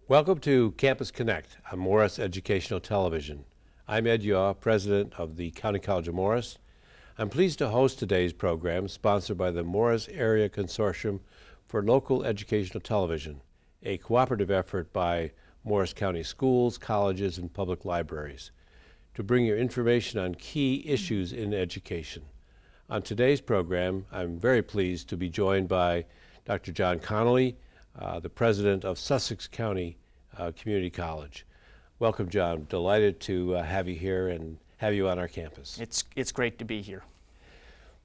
Welcome to Campus Connect on Morris Educational Television. I'm Ed.D, President of the County College of Morris. I'm pleased to host today's program, sponsored by the Morris Area Consortium for Local Educational Television, a cooperative effort by Morris County schools, colleges, and public libraries, to bring you information on key issues in education. On today's program, I'm very pleased to be joined by Dr. John Connolly, the president of Sussex County Community College. Welcome, John. Delighted to have you here and have you on our campus. It's great to be here.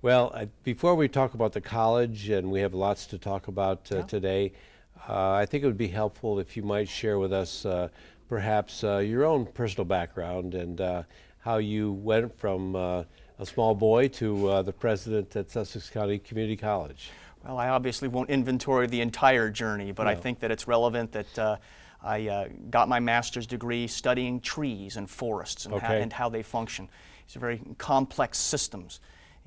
Well, before we talk about the college, and we have lots to talk about today, I think it would be helpful if you might share with us perhaps your own personal background and how you went from a small boy to the president at Sussex County Community College. Well, I obviously won't inventory the entire journey, but I think that it's relevant that I got my master's degree studying trees and forests and how they function. It's very complex systems.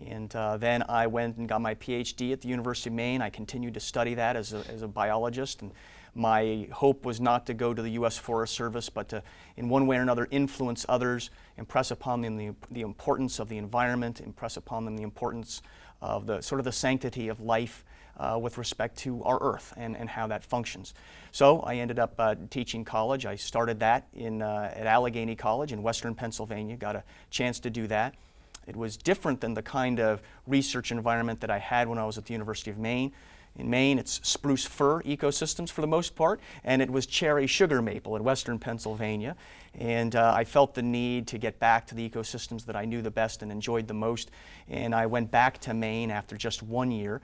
And then I went and got my Ph.D. at the University of Maine. I continued to study that as a biologist. And my hope was not to go to the U.S. Forest Service, but to, in one way or another, influence others, impress upon them the importance of the environment, impress upon them the importance of the sanctity of life with respect to our Earth and how that functions. So I ended up teaching college. I started that at Allegheny College in Western Pennsylvania, got a chance to do that. It was different than the kind of research environment that I had when I was at the University of Maine. In Maine, it's spruce fir ecosystems for the most part, and it was cherry sugar maple in Western Pennsylvania. And I felt the need to get back to the ecosystems that I knew the best and enjoyed the most. And I went back to Maine after just 1 year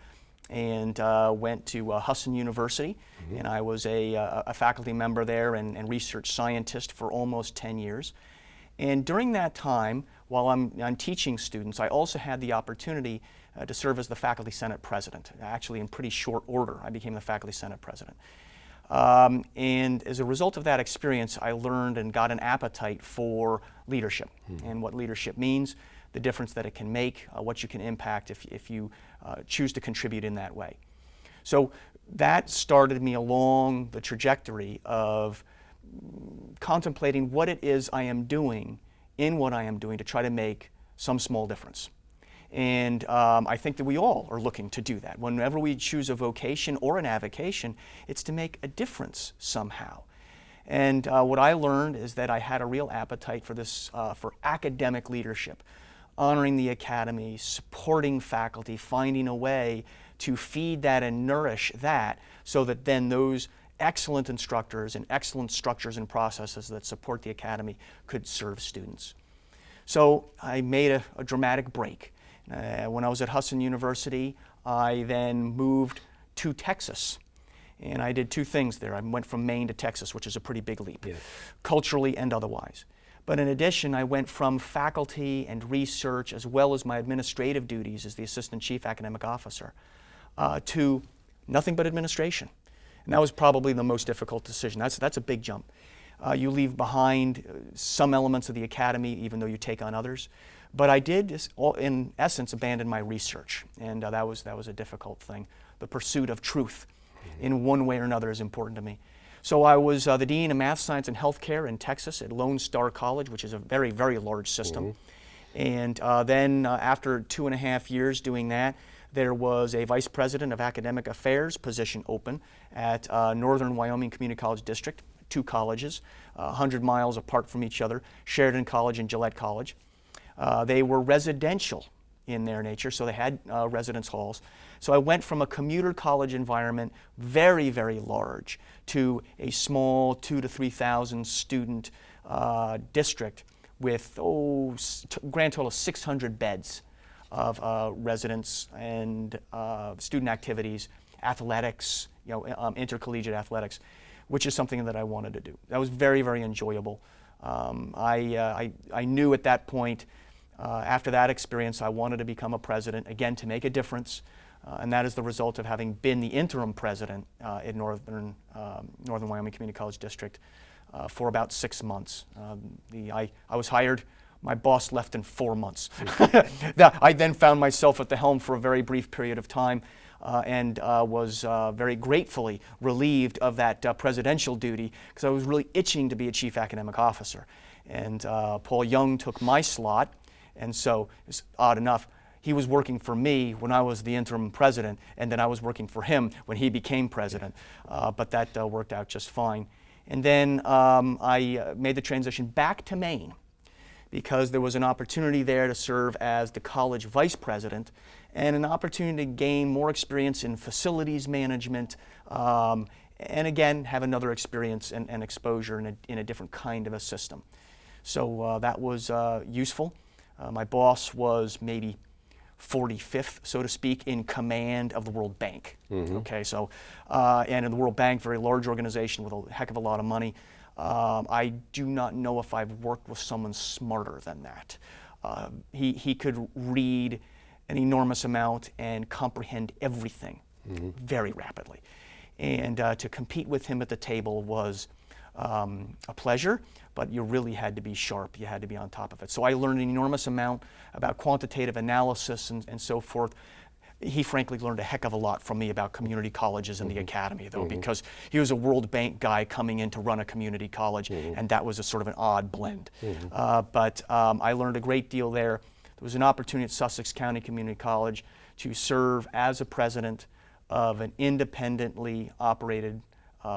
and went to Husson University. And I was a faculty member there and research scientist for almost 10 years. And during that time, while I'm teaching students, I also had the opportunity to serve as the Faculty Senate President. Actually, in pretty short order, I became the Faculty Senate President. And as a result of that experience, I learned and got an appetite for leadership and what leadership means, the difference that it can make, what you can impact if you choose to contribute in that way. So that started me along the trajectory of contemplating what it is I am doing in what I am doing to try to make some small difference. And I think that we all are looking to do that. Whenever we choose a vocation or an avocation, it's to make a difference somehow. And what I learned is that I had a real appetite for this, for academic leadership, honoring the academy, supporting faculty, finding a way to feed that and nourish that so that then those excellent instructors and excellent structures and processes that support the academy could serve students. So I made a dramatic break. When I was at Husson University, I then moved to Texas. And I did two things there. I went from Maine to Texas, which is a pretty big leap, culturally and otherwise. But in addition, I went from faculty and research, as well as my administrative duties as the Assistant Chief Academic Officer, to nothing but administration. And that was probably the most difficult decision. That's a big jump. You leave behind some elements of the academy, even though you take on others. But I did, in essence, abandon my research, and that was a difficult thing. The pursuit of truth, in one way or another, is important to me. So I was the Dean of Math, Science, and Healthcare in Texas at Lone Star College, which is a very, very large system. And then after 2.5 years doing that, there was a Vice President of Academic Affairs position open at Northern Wyoming Community College District, two colleges, 100 miles apart from each other, Sheridan College and Gillette College. They were residential in their nature, so they had residence halls. So I went from a commuter college environment, very, very large, to a small 2,000 to 3,000 student district with grand total of 600 beds of residents and student activities, athletics, intercollegiate athletics, which is something that I wanted to do. That was very, very enjoyable. I knew at that point, after that experience, I wanted to become a president, again, to make a difference. And that is the result of having been the interim president in Northern Wyoming Community College District for about 6 months. I was hired. My boss left in 4 months. I then found myself at the helm for a very brief period of time. and was very gratefully relieved of that presidential duty because I was really itching to be a chief academic officer. And Paul Young took my slot, and so it's odd enough, he was working for me when I was the interim president, and then I was working for him when he became president. But that worked out just fine. And then I made the transition back to Maine because there was an opportunity there to serve as the college vice president and an opportunity to gain more experience in facilities management and again have another experience and exposure in a different kind of a system. So that was useful. My boss was maybe 45th, so to speak, in command of the World Bank. Okay, so, and in the World Bank, very large organization with a heck of a lot of money. I do not know if I've worked with someone smarter than that. He could read an enormous amount and comprehend everything very rapidly. And to compete with him at the table was a pleasure, but you really had to be sharp. You had to be on top of it. So I learned an enormous amount about quantitative analysis and so forth. He frankly learned a heck of a lot from me about community colleges and the academy, though, because he was a World Bank guy coming in to run a community college, and that was a sort of an odd blend. But I learned a great deal there. There was an opportunity at Sussex County Community College to serve as a president of an independently operated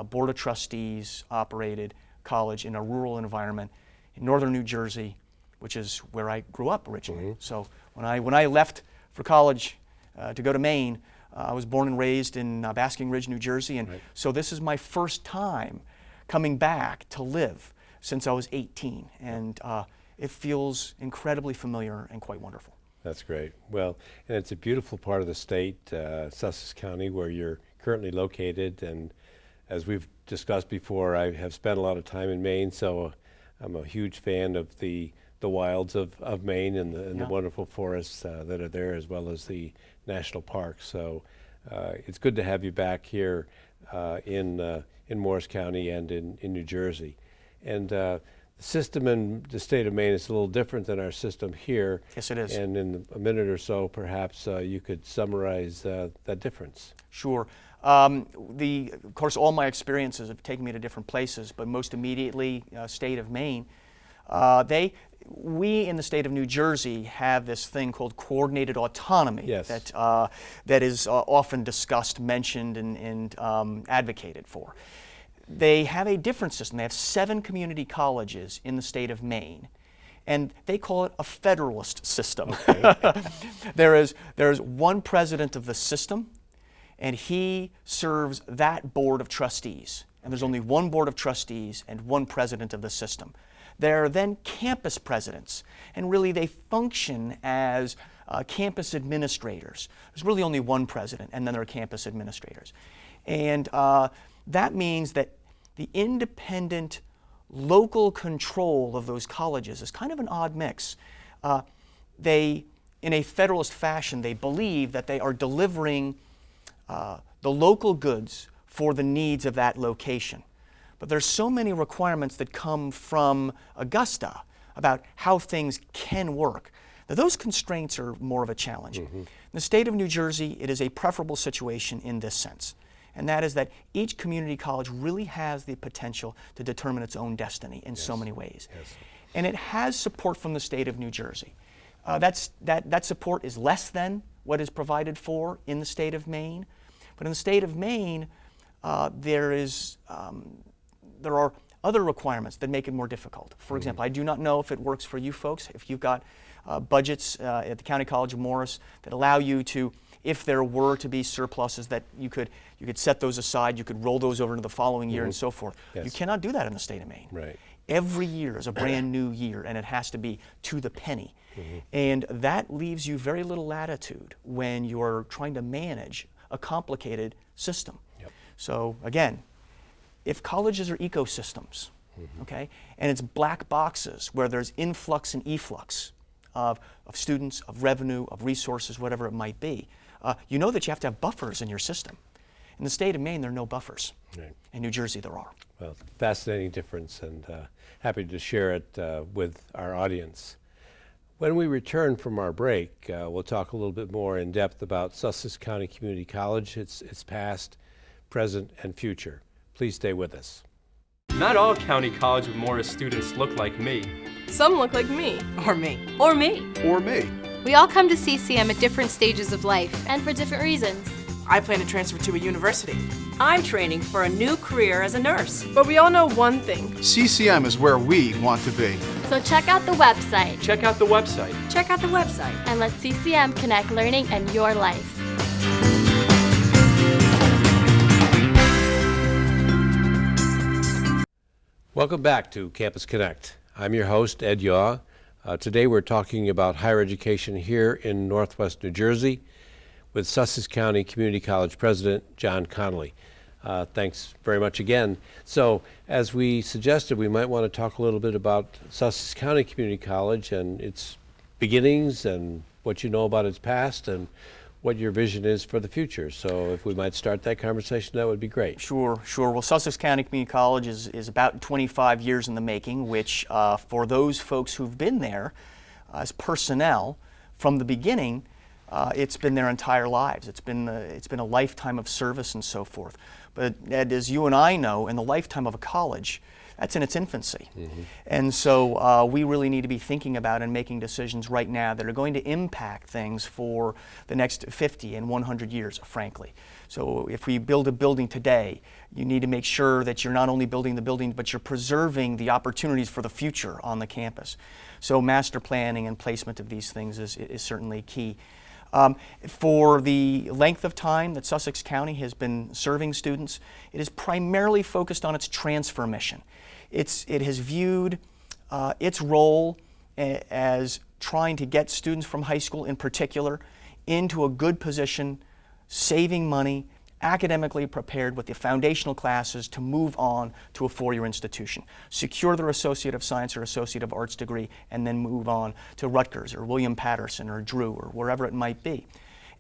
Board of Trustees operated college in a rural environment in northern New Jersey, which is where I grew up originally. So when I left for college to go to Maine, I was born and raised in Basking Ridge, New Jersey, and so this is my first time coming back to live since I was 18, and it feels incredibly familiar and quite wonderful. That's great. Well, and it's a beautiful part of the state, Sussex County, where you're currently located, and as we've discussed before, I have spent a lot of time in Maine, so I'm a huge fan of the wilds of Maine and the wonderful forests that are there, as well as the national parks. So it's good to have you back here in Morris County and in New Jersey. And the system in the state of Maine is a little different than our system here. Yes, it is. And in a minute or so, perhaps you could summarize that difference. Sure. Of course, all my experiences have taken me to different places, but most immediately, state of Maine. We in the state of New Jersey have this thing called coordinated autonomy that is often discussed, mentioned, and advocated for. They have a different system. They have 7 community colleges in the state of Maine, and they call it a federalist system. Okay. There is one president of the system, and he serves that board of trustees. And there's only one board of trustees and one president of the system. There are then campus presidents, and really they function as campus administrators. There's really only one president, and then there are campus administrators. And that means that the independent local control of those colleges is kind of an odd mix. In a federalist fashion, they believe that they are delivering the local goods for the needs of that location. But there's so many requirements that come from Augusta about how things can work, that those constraints are more of a challenge. In the state of New Jersey, it is a preferable situation in this sense, and that is that each community college really has the potential to determine its own destiny in so many ways. And it has support from the state of New Jersey. That support is less than what is provided for in the state of Maine. But in the state of Maine, there are other requirements that make it more difficult. For example, I do not know if it works for you folks, if you've got budgets at the County College of Morris that allow you to, if there were to be surpluses, that you could set those aside, you could roll those over into the following year and so forth. You cannot do that in the state of Maine. Every year is a brand new year, and it has to be to the penny. And that leaves you very little latitude when you're trying to manage a complicated system. So again, if colleges are ecosystems, okay, and it's black boxes where there's influx and efflux of students, of revenue, of resources, whatever it might be, you know that you have to have buffers in your system. In the state of Maine, there are no buffers. In New Jersey, there are. Well, fascinating difference, and happy to share it with our audience. When we return from our break, we'll talk a little bit more in depth about Sussex County Community College, its past, present, and future. Please stay with us. Not all County College of Morris students look like me. Some look like me. Or me. Or me. Or me. We all come to CCM at different stages of life. And for different reasons. I plan to transfer to a university. I'm training for a new career as a nurse. But we all know one thing. CCM is where we want to be. So check out the website. Check out the website. Check out the website. And let CCM connect learning and your life. Welcome back to Campus Connect. I'm your host, Ed Yaw. Today we're talking about higher education here in Northwest New Jersey with Sussex County Community College President John Connolly. Thanks very much again. So, as we suggested, we might want to talk a little bit about Sussex County Community College and its beginnings and what you know about its past and what your vision is for the future. So if we might start that conversation, that would be great. Sure. Well, Sussex County Community College is about 25 years in the making, which for those folks who've been there as personnel from the beginning, it's been their entire lives. It's been a lifetime of service and so forth. But Ed, as you and I know, in the lifetime of a college, that's in its infancy. Mm-hmm. And so we really need to be thinking about and making decisions right now that are going to impact things for the next 50 and 100 years, frankly. So if we build a building today, you need to make sure that you're not only building the building, but you're preserving the opportunities for the future on the campus. So master planning and placement of these things is certainly key. For the length of time that Sussex County has been serving students, it is primarily focused on its transfer mission. It has viewed its role as trying to get students from high school in particular into a good position, saving money, academically prepared with the foundational classes to move on to a four-year institution, secure their Associate of Science or Associate of Arts degree, and then move on to Rutgers or William Patterson or Drew or wherever it might be.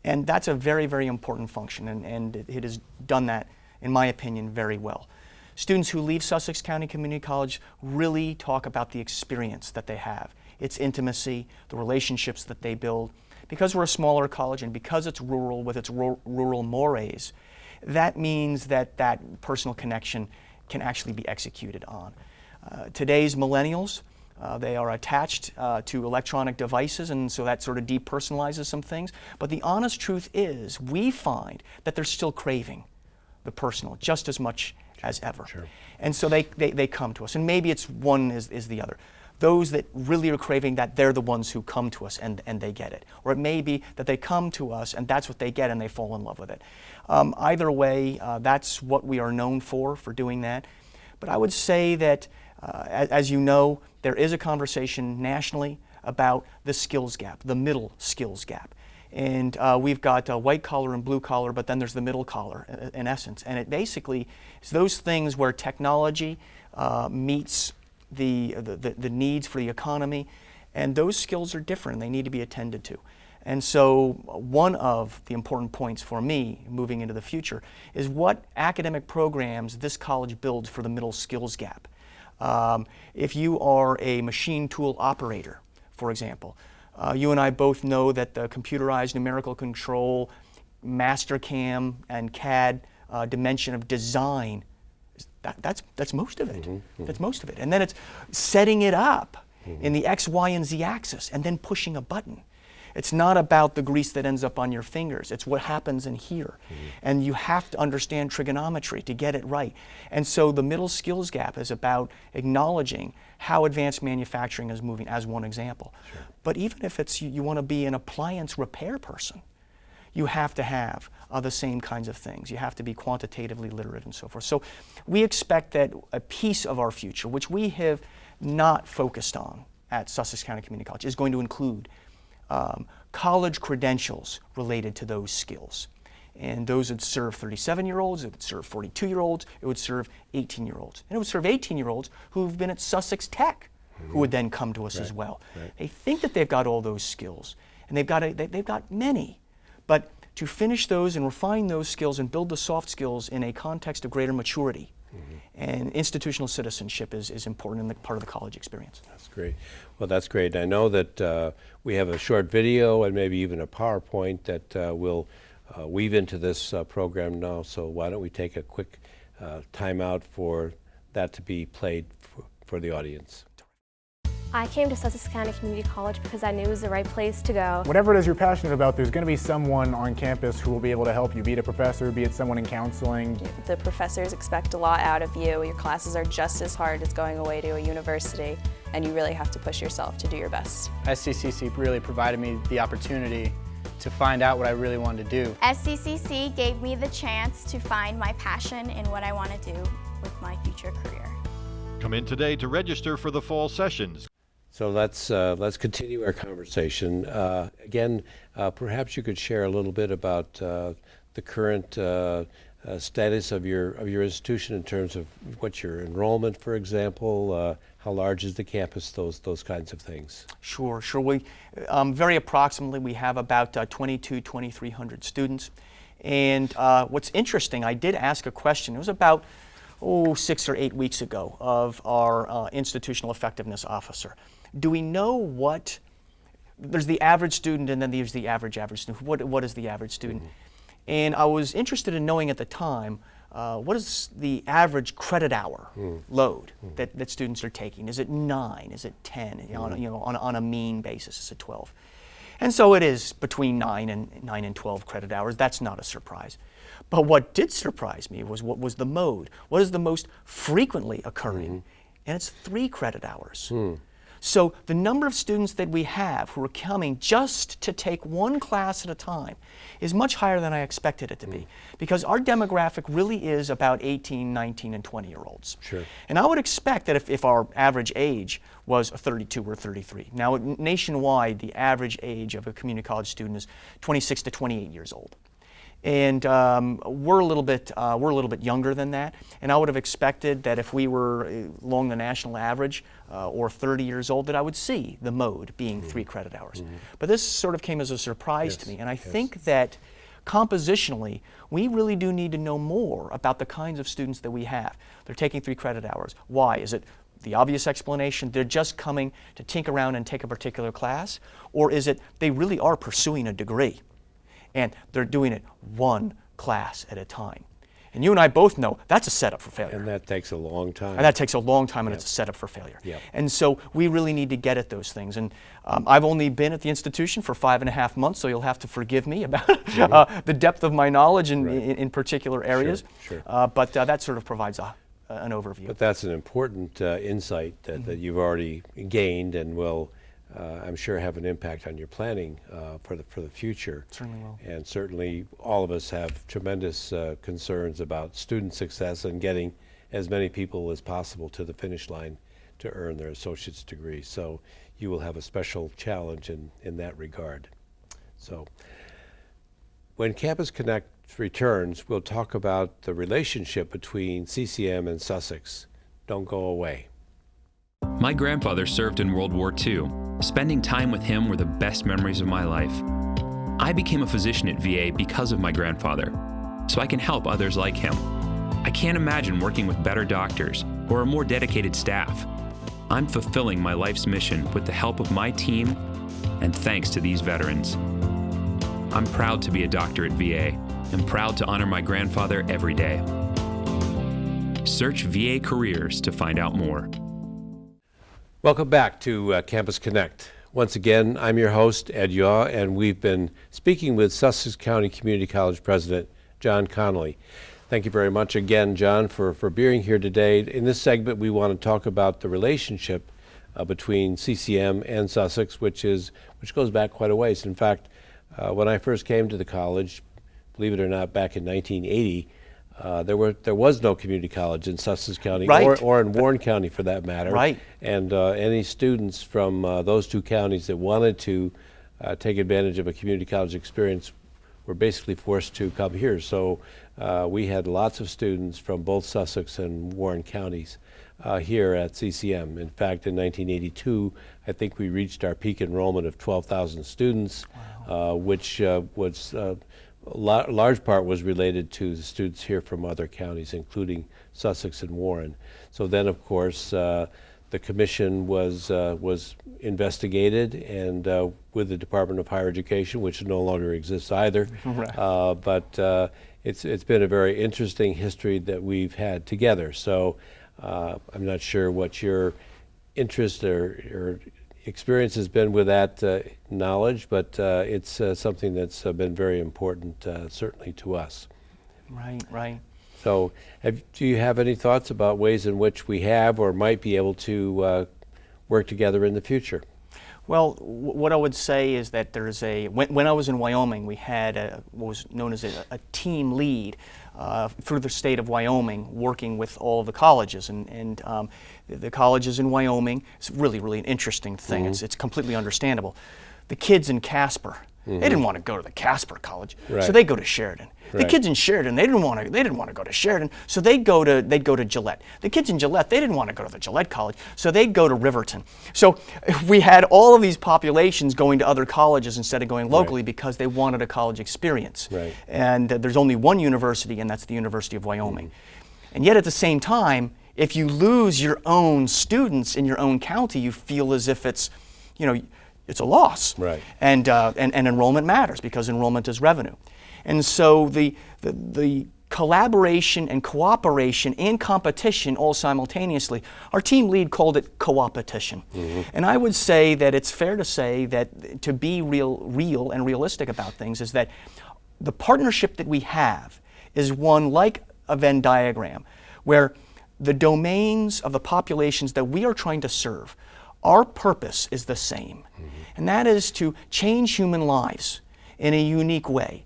And that's a very, very important function, and it has done that, in my opinion, very well. Students who leave Sussex County Community College really talk about the experience that they have, its intimacy, the relationships that they build. Because we're a smaller college and because it's rural with its rural mores, that means that that personal connection can actually be executed on. Today's millennials, they are attached to electronic devices, and so that sort of depersonalizes some things. But the honest truth is, we find that they're still craving the personal just as much as ever. Sure. And so they come to us, and maybe it's one is the other. Those that really are craving that, they're the ones who come to us and they get it. Or it may be that they come to us and that's what they get and they fall in love with it. Either way, that's what we are known for doing that. But I would say that, as you know, there is a conversation nationally about the skills gap, the middle skills gap. And we've got white collar and blue collar, but then there's the middle collar in essence. And it basically is those things where technology meets the needs for the economy, and those skills are different. They need to be attended to. And so one of the important points for me moving into the future is what academic programs this college builds for the middle skills gap. If you are a machine tool operator, for example, you and I both know that the computerized numerical control, Mastercam, and CAD dimension of design, that's most of it. Mm-hmm. That's most of it. And then it's setting it up in the X, Y, and Z axis and then pushing a button. It's not about the grease that ends up on your fingers. It's what happens in here. Mm-hmm. And you have to understand trigonometry to get it right. And so the middle skills gap is about acknowledging how advanced manufacturing is moving, as one example. Sure. But even if it's you want to be an appliance repair person, you have to have the same kinds of things. You have to be quantitatively literate and so forth. So we expect that a piece of our future, which we have not focused on at Sussex County Community College, is going to include college credentials related to those skills. And those would serve 37-year-olds, it would serve 42-year-olds, it would serve 18-year-olds. And it would serve 18-year-olds who've been at Sussex Tech, who would then come to us as well. Right. They think that they've got all those skills, and they've got many. But to finish those and refine those skills and build the soft skills in a context of greater maturity, And institutional citizenship is important in the part of the college experience. That's great. Well, that's great. I know that we have a short video and maybe even a PowerPoint that we'll weave into this program now. So why don't we take a quick time out for that to be played for the audience. I came to Sussex County Community College because I knew it was the right place to go. Whatever it is you're passionate about, there's going to be someone on campus who will be able to help you, be it a professor, be it someone in counseling. The professors expect a lot out of you. Your classes are just as hard as going away to a university, and you really have to push yourself to do your best. SCCC really provided me the opportunity to find out what I really wanted to do. SCCC gave me the chance to find my passion in what I want to do with my future career. Come in today to register for the fall sessions. So let's continue our conversation. Again, perhaps you could share a little bit about the current status of your institution in terms of what's your enrollment, for example, how large is the campus, those kinds of things. Sure. We very approximately we have about 2,300 students. And what's interesting, I did ask a question. It was about 6 or 8 weeks ago of our institutional effectiveness officer. Do we know what, there's the average student and then there's the average student. What is the average student? And I was interested in knowing at the time, what is the average credit hour load that students are taking? Is it 9? Is it 10? On a mean basis, is it 12? And so it is between 9 and 12 credit hours. That's not a surprise. But what did surprise me was what was the mode. What is the most frequently occurring? And it's 3 credit hours. So the number of students that we have who are coming just to take one class at a time is much higher than I expected it to be, because our demographic really is about 18, 19, and 20-year-olds. Sure. And I would expect that if our average age was 32 or 33. Now, nationwide, the average age of a community college student is 26 to 28 years old. And we're a little bit younger than that, and I would have expected that if we were along the national average or 30 years old, that I would see the mode being 3 credit hours. But this sort of came as a surprise to me, and I think that compositionally, we really do need to know more about the kinds of students that we have. They're taking 3 credit hours. Why? Is it the obvious explanation, they're just coming to tinker around and take a particular class? Or is it they really are pursuing a degree? And they're doing it one class at a time. And you and I both know that's a setup for failure. And that takes a long time. And that takes a long time, and it's a setup for failure. And so we really need to get at those things. And I've only been at the institution for 5.5 months, so you'll have to forgive me about the depth of my knowledge in particular areas. But that sort of provides an overview. But that's an important insight that you've already gained and will I'm sure have an impact on your planning for the future. Certainly will. And certainly all of us have tremendous concerns about student success and getting as many people as possible to the finish line to earn their associate's degree. So you will have a special challenge in that regard. So when Campus Connect returns, we'll talk about the relationship between CCM and Sussex. Don't go away. My grandfather served in World War II. Spending time with him were the best memories of my life. I became a physician at VA because of my grandfather, so I can help others like him. I can't imagine working with better doctors or a more dedicated staff. I'm fulfilling my life's mission with the help of my team and thanks to these veterans. I'm proud to be a doctor at VA and proud to honor my grandfather every day. Search VA Careers to find out more. Welcome back to Campus Connect. Once again, I'm your host, Ed D, and we've been speaking with Sussex County Community College President John Connolly. Thank you very much again, John, for being here today. In this segment, we want to talk about the relationship between CCM and Sussex, which goes back quite a ways. In fact, when I first came to the college, believe it or not, back in 1980, there was no community college in Sussex County or in Warren County for that matter. And any students from those two counties that wanted to take advantage of a community college experience were basically forced to come here. So we had lots of students from both Sussex and Warren counties here at CCM. In fact, in 1982, I think we reached our peak enrollment of 12,000 students, which was large part was related to the students here from other counties, including Sussex and Warren. So then, of course, the commission was investigated, and with the Department of Higher Education, which no longer exists either. Right. But it's been a very interesting history that we've had together. So I'm not sure what your interest or experience has been with that knowledge, but it's something that's been very important, certainly to us. Right, right. So do you have any thoughts about ways in which we have or might be able to work together in the future? Well, what I would say is that there's when I was in Wyoming, we had what was known as a team lead through the state of Wyoming, working with all of the colleges. And the colleges in Wyoming, it's really, really an interesting thing. It's completely understandable. The kids in Casper, they didn't want to go to the Casper College, so they go to Sheridan. The kids in Sheridan, they didn't want to go to Sheridan, so they'd go to Gillette. The kids in Gillette, they didn't want to go to the Gillette College, so they'd go to Riverton. So we had all of these populations going to other colleges instead of going locally because they wanted a college experience. Right. And there's only one university, and that's the University of Wyoming. And yet at the same time, if you lose your own students in your own county, you feel as if it's, it's a loss. Right. And enrollment matters because enrollment is revenue. And so the collaboration and cooperation and competition all simultaneously, our team lead called it co-opetition. And I would say that it's fair to say that to be real and realistic about things is that the partnership that we have is one like a Venn diagram where the domains of the populations that we are trying to serve, our purpose is the same. And that is to change human lives in a unique way.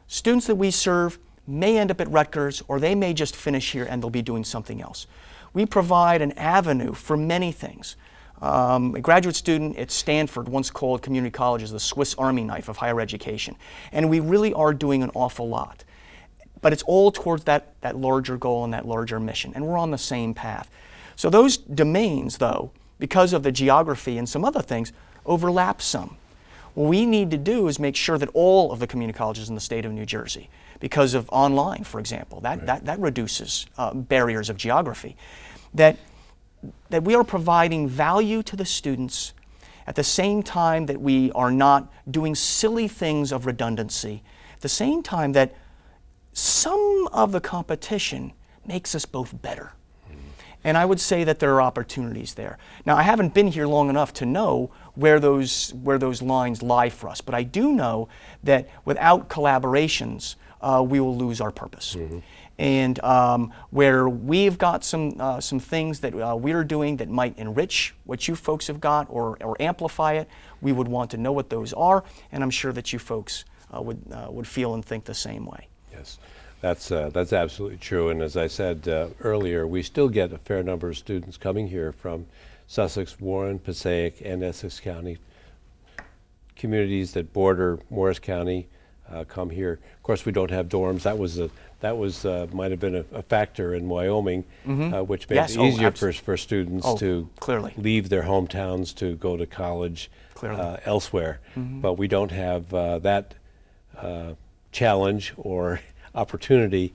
Students that we serve may end up at Rutgers, or they may just finish here and they'll be doing something else. We provide an avenue for many things. A graduate student at Stanford once called community colleges the Swiss Army knife of higher education. And we really are doing an awful lot. But it's all towards that larger goal and that larger mission, and we're on the same path. So those domains, though, because of the geography and some other things, overlap some. What we need to do is make sure that all of the community colleges in the state of New Jersey, because of online, for example, that reduces barriers of geography, that we are providing value to the students at the same time that we are not doing silly things of redundancy, at the same time that some of the competition makes us both better. And I would say that there are opportunities there. Now, I haven't been here long enough to know where those lines lie for us, but I do know that without collaborations, we will lose our purpose. And where we've got some things that we're doing that might enrich what you folks have got or amplify it, we would want to know what those are, and I'm sure that you folks would feel and think the same way. Yes. That's absolutely true, and as I said earlier, we still get a fair number of students coming here from Sussex, Warren, Passaic, and Essex County. Communities that border Morris County come here. Of course, we don't have dorms. That was might have been a factor in Wyoming, which made it easier for students to leave their hometowns to go to college elsewhere. But we don't have that challenge or opportunity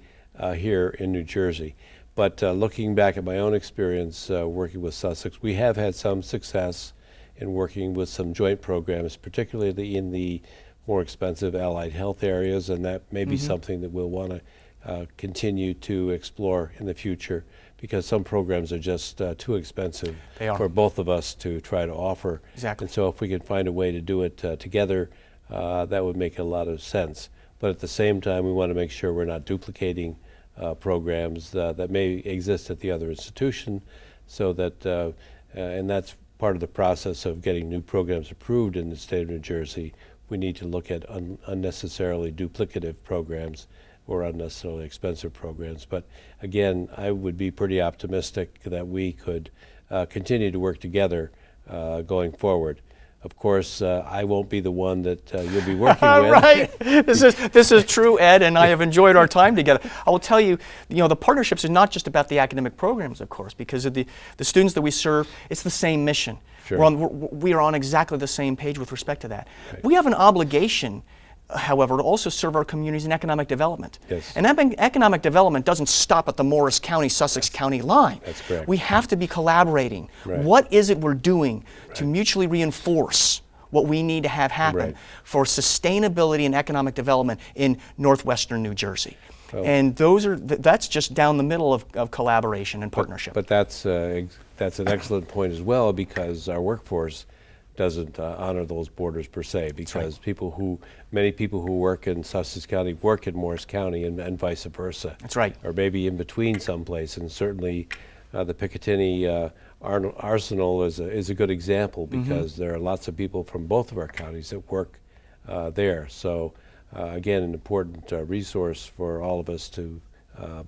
here in New Jersey. But looking back at my own experience working with Sussex, we have had some success in working with some joint programs, particularly in the more expensive allied health areas, and that may be something that we'll want to continue to explore in the future, because some programs are just too expensive for both of us to try to offer. Exactly. And so if we can find a way to do it together, that would make a lot of sense. But at the same time, we want to make sure we're not duplicating programs that may exist at the other institution, so that, and that's part of the process of getting new programs approved in the state of New Jersey. We need to look at unnecessarily duplicative programs or unnecessarily expensive programs. But again, I would be pretty optimistic that we could continue to work together going forward. Of course, I won't be the one that you'll be working with. Right. This is true, Ed, and I have enjoyed our time together. I will tell you, the partnerships are not just about the academic programs, of course, because of the students that we serve. It's the same mission. Sure. We are on exactly the same page with respect to that. Right. We have an obligation however, to also serve our communities in economic development. Yes. And economic development doesn't stop at the Morris County, Sussex County line. That's correct. We have to be collaborating. Right. What is it we're doing to mutually reinforce what we need to have happen for sustainability and economic development in northwestern New Jersey? And that's just down the middle of collaboration and partnership. But that's an excellent point as well, because our workforce doesn't honor those borders per se, because many people who work in Sussex County work in Morris County, and vice versa. That's right. Or maybe in between someplace, and certainly the Picatinny Arsenal is a good example, because there are lots of people from both of our counties that work there. So again, an important resource for all of us to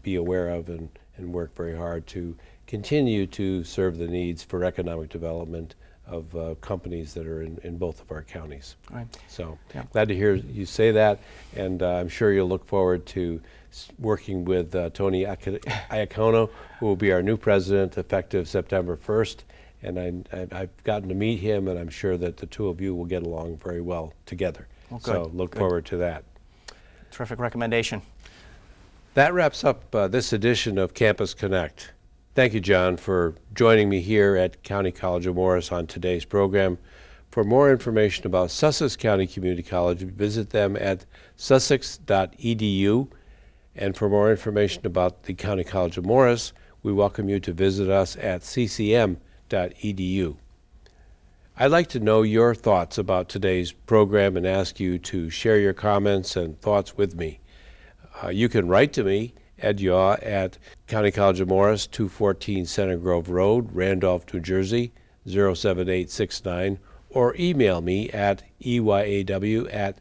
be aware of and work very hard to continue to serve the needs for economic development of companies that are in both of our counties. Right. So glad to hear you say that, and I'm sure you'll look forward to working with Tony Iacono, who will be our new president effective September 1st. And I've gotten to meet him, and I'm sure that the two of you will get along very well together. Well, so look forward to that. Terrific recommendation. That wraps up this edition of Campus Connect. Thank you, John, for joining me here at County College of Morris on today's program. For more information about Sussex County Community College, visit them at sussex.edu. And for more information about the County College of Morris, we welcome you to visit us at ccm.edu. I'd like to know your thoughts about today's program and ask you to share your comments and thoughts with me. You can write to me, Ed.D, at County College of Morris, 214 Center Grove Road, Randolph, New Jersey, 07869, or email me at eyaw@ccm.edu.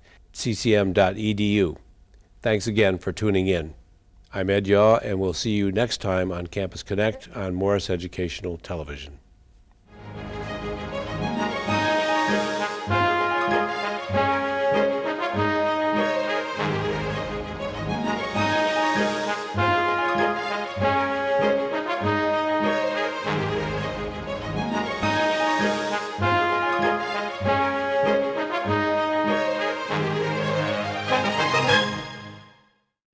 Thanks again for tuning in. I'm Ed Yaw, and we'll see you next time on Campus Connect on Morris Educational Television.